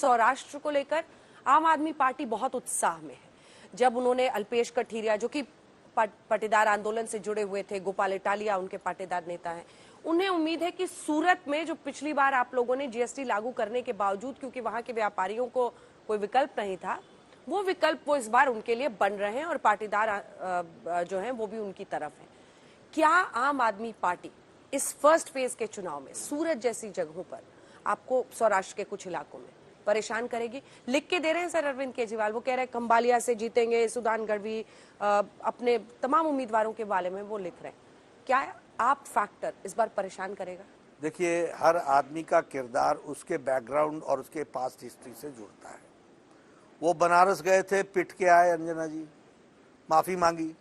सौराष्ट्र को लेकर आम आदमी पार्टी बहुत उत्साह में है। जब उन्होंने अल्पेश कठीरिया, जो कि पाटीदार आंदोलन से जुड़े हुए थे, गोपाल इटालिया उनके पाटीदार नेता हैं, उन्हें उम्मीद है कि सूरत में जो पिछली बार आप लोगों ने जीएसटी लागू करने के बावजूद, क्योंकि वहां के व्यापारियों को कोई विकल्प नहीं था, वो विकल्प वो इस बार उनके लिए बन रहे हैं और पाटीदार जो हैं वो भी उनकी तरफ है। क्या आम आदमी पार्टी इस फर्स्ट फेज के चुनाव में सूरत जैसी जगहों पर आपको सौराष्ट्र के कुछ इलाकों में परेशान करेगी? लिख के दे रहे हैं सर अरविंद केजरीवाल, वो कह रहे हैं खंबालिया से जीतेंगे, सुदान गढ़वी, अपने तमाम उम्मीदवारों के बारे में वो लिख रहे हैं। क्या आप फैक्टर इस बार परेशान करेगा? देखिए, हर आदमी का किरदार उसके बैकग्राउंड और उसके पास्ट हिस्ट्री से जुड़ता है। वो बनारस गए थे, पिट के आए अंजना जी, माफी मांगी।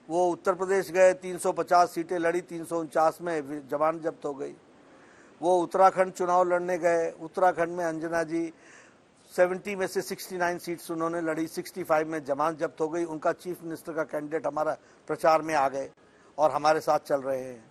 वो उत्तर प्रदेश गए, 350 सीटें लड़ी, 349 में जमानत जब्त हो गई। वो उत्तराखंड चुनाव लड़ने गए, उत्तराखंड में अंजना जी 70 में से 69 सीट्स उन्होंने लड़ी, 65 में जमानत जब्त हो गई। उनका चीफ मिनिस्टर का कैंडिडेट हमारा प्रचार में आ गए और हमारे साथ चल रहे हैं।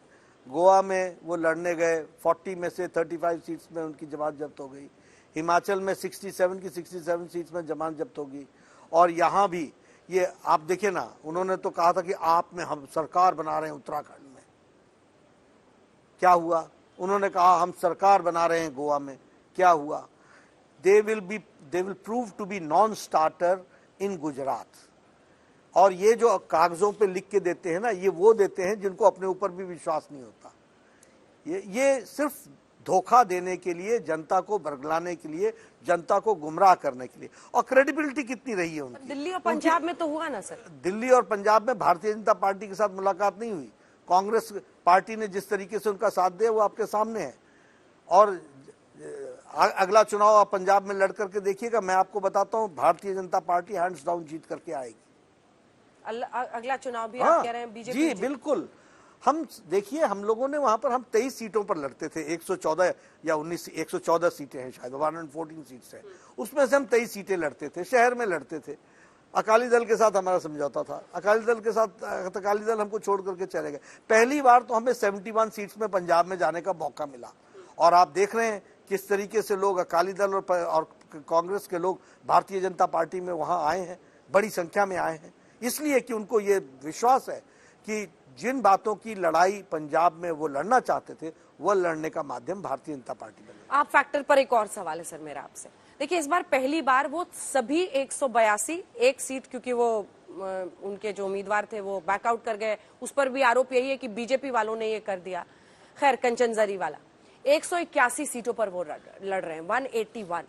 गोवा में वो लड़ने गए, 40 में से 35 सीट्स में उनकी जमानत जब्त हो गई। हिमाचल में 67 की 67 सीट्स में जमानत जब्त होगी। और यहाँ भी ये आप देखिए ना, उन्होंने तो कहा था कि आप में हम सरकार बना रहे हैं उत्तराखंड में। क्या हुआ? उन्होंने कहा हम सरकार बना रहे हैं गोवा में। क्या हुआ? They will prove to be non starter in Gujarat. और ये जो कागजों पे लिख के देते हैं ना, ये वो देते हैं जिनको अपने ऊपर भी विश्वास नहीं होता। ये सिर्फ धोखा देने के लिए, जनता को बरगलाने के लिए, जनता को गुमराह करने के लिए। और क्रेडिबिलिटी कितनी रही है उनकी? दिल्ली और पंजाब में तो हुआ ना सर। दिल्ली और पंजाब में भारतीय जनता पार्टी के साथ मुलाकात नहीं हुई। कांग्रेस पार्टी ने जिस तरीके से उनका साथ दिया वो आपके सामने है। और अगला चुनाव आप पंजाब में लड़ करके देखिएगा, मैं आपको बताता हूं, Bharatiya Janata party hands down जीत करके आएगी। अगला चुनाव भी आप कह रहे हैं बीजेपी? जी बिल्कुल। हम देखिए, हम लोगों ने वहां पर हम 23 सीटों पर लड़ते थे। 114 या 114 सीटें हैं शायद, 114 सीट्स हैं, उसमें से हम 23 सीटें लड़ते थे, शहर में लड़ते थे। अकाली दल के साथ हमारा समझौता था, अकाली दल के साथ अकाली दल हमको छोड़ करके चले गए। पहली बार तो हमें 71 सीट्स में पंजाब में जाने का मौका मिला। और आप देख रहे हैं किस तरीके से लोग, अकाली दल और कांग्रेस के लोग भारतीय जनता पार्टी में वहां आए हैं, बड़ी संख्या में आए हैं, इसलिए कि उनको ये विश्वास है कि जिन बातों की लड़ाई पंजाब में वो लड़ना चाहते थे, वो लड़ने का माध्यम भारतीय जनता पार्टी बने। आप फैक्टर पर एक और सवाल है सर मेरा आपसे। देखिए, इस बार पहली बार वो सभी 182 एक सीट, क्योंकि वो उनके जो उम्मीदवार थे वो बैकआउट कर गए, उस पर भी आरोप यही है कि बीजेपी वालों ने ये कर दिया। खैर, कंचन जरी वाला 181 सीटों पर वो लड़ रहे हैं, 181।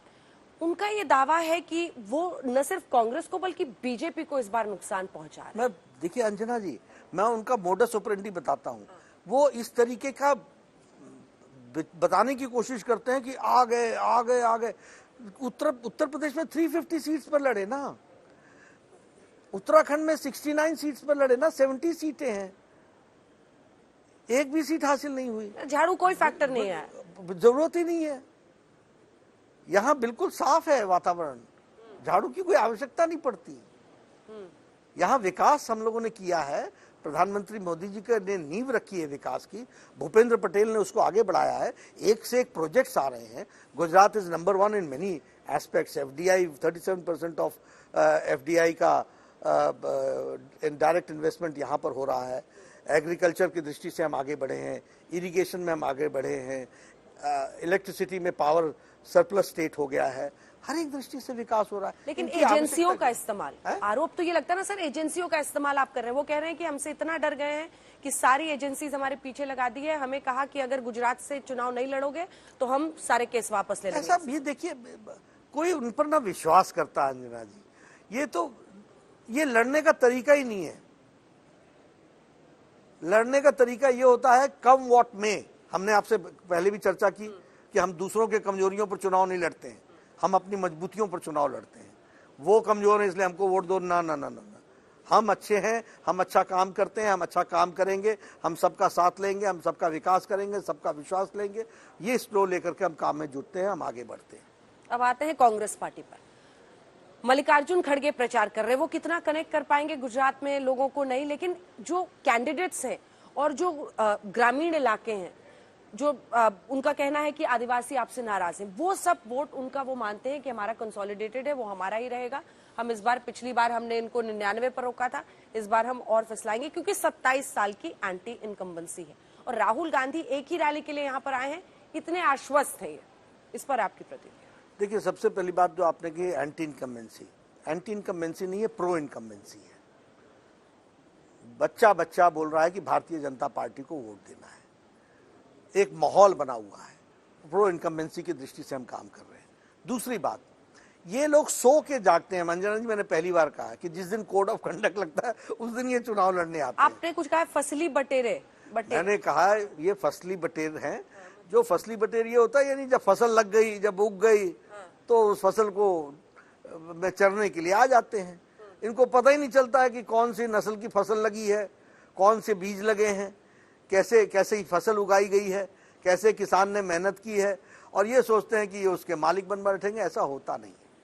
उनका ये दावा है कि वो न सिर्फ कांग्रेस को बल्कि बीजेपी को इस बार नुकसान पहुंचा रहे हैं। देखिए अंजना जी, मैं उनका मोडस ऑपरेंडी बताता हूं। वो इस तरीके का बताने की कोशिश करते हैं कि आ गए। उत्तर प्रदेश में 350 सीट्स पर लड़े ना, उत्तराखंड में 69 सीट्स पर लड़े ना, 70 सीटें हैं, एक भी सीट हासिल नहीं हुई। झाड़ू कोई फैक्टर नहीं है, जरूरत ही नहीं है। यहाँ बिल्कुल साफ है वातावरण, झाड़ू की कोई आवश्यकता नहीं पड़ती। यहाँ विकास हम लोगों ने किया है, प्रधानमंत्री मोदी जी ने नींव रखी है विकास की, भूपेंद्र पटेल ने उसको आगे बढ़ाया है, एक से एक प्रोजेक्ट्स आ रहे हैं। Gujarat is number 1 in many aspects. FDI 37% of FDI का डायरेक्ट इन्वेस्टमेंट यहाँ पर हो रहा है। एग्रीकल्चर की दृष्टि से हम आगे बढ़े हैं, इरिगेशन में हम आगे बढ़े हैं, इलेक्ट्रिसिटी में पावर सरप्लस स्टेट हो गया है, हर एक दृष्टि से विकास हो रहा है। लेकिन एजेंसियों का इस्तेमाल, आरोप तो ये लगता है ना सर, एजेंसियों का इस्तेमाल आप कर रहे हैं। वो कह रहे हैं कि हमसे इतना डर गए हैं कि सारी एजेंसीज हमारे पीछे लगा दी है, हमें कहा कि अगर गुजरात से चुनाव नहीं लड़ोगे तो हम सारे केस वापस ले लेंगे। ऐसा ये देखिए, कोई उन पर ना विश्वास करता है अंजना जी। ये लड़ने का तरीका ही नहीं है। लड़ने का तरीका ये होता है कम वॉट में। हमने आपसे पहले भी चर्चा की कि हम दूसरों के कमजोरियों पर चुनाव नहीं लड़ते हैं, हम अपनी मजबूतियों पर चुनाव लड़ते हैं। वो कमजोर है इसलिए हमको वोट दो, ना ना ना ना। हम अच्छे हैं, हम अच्छा काम करते हैं, हम अच्छा काम करेंगे, हम सबका साथ लेंगे, हम सबका विकास करेंगे, सबका विश्वास लेंगे। ये स्लो लेकर के हम काम में जुटते हैं, हम आगे बढ़ते हैं। अब आते हैं कांग्रेस पार्टी पर। मल्लिकार्जुन खड़गे प्रचार कर रहे हैं, वो कितना कनेक्ट कर पाएंगे गुजरात में लोगों को नहीं, लेकिन जो कैंडिडेट्स हैं और जो ग्रामीण इलाके हैं जो उनका कहना है कि आदिवासी आपसे नाराज हैं, वो सब वोट उनका वो मानते हैं कि हमारा कंसोलिडेटेड है, वो हमारा ही रहेगा। हम इस बार, पिछली बार हमने इनको 99 पर रोका था, इस बार हम और फसलाएंगे क्योंकि 27 साल की एंटी इनकम्बेंसी है। और राहुल गांधी एक ही रैली के लिए यहाँ पर आए हैं, इतने आश्वस्त हैं। इस पर आपकी प्रतिक्रिया? देखिए, सबसे पहली बात जो आपने की एंटी इनकम्बेंसी नहीं है, प्रो इनकम्बेंसी है। बच्चा बच्चा बोल रहा है कि भारतीय जनता पार्टी को वोट देना है, एक माहौल बना हुआ है। प्रो इनकम्बेंसी की दृष्टि से हम काम कर रहे हैं। दूसरी बात, ये लोग सो के जागते हैं। मंजना जी, मैंने पहली बार कहा कि जिस दिन कोड ऑफ कंडक्ट लगता है उस दिन ये चुनाव लड़ने आते हैं। आपने कुछ कहा फसली बटेरे। मैंने कहा ये फसली बटेर हैं। जो फसली बटेर ये होता है, यानी जब फसल लग गई, जब उग गई, तो उस फसल को में चरने के लिए आ जाते हैं। इनको पता ही नहीं चलता है कि कौन सी नस्ल की फसल लगी है, कौन से बीज लगे हैं, कैसे कैसे फसल उगाई गई है, कैसे किसान ने मेहनत की है, और ये सोचते हैं कि ये उसके मालिक बन बैठेंगे। ऐसा होता नहीं।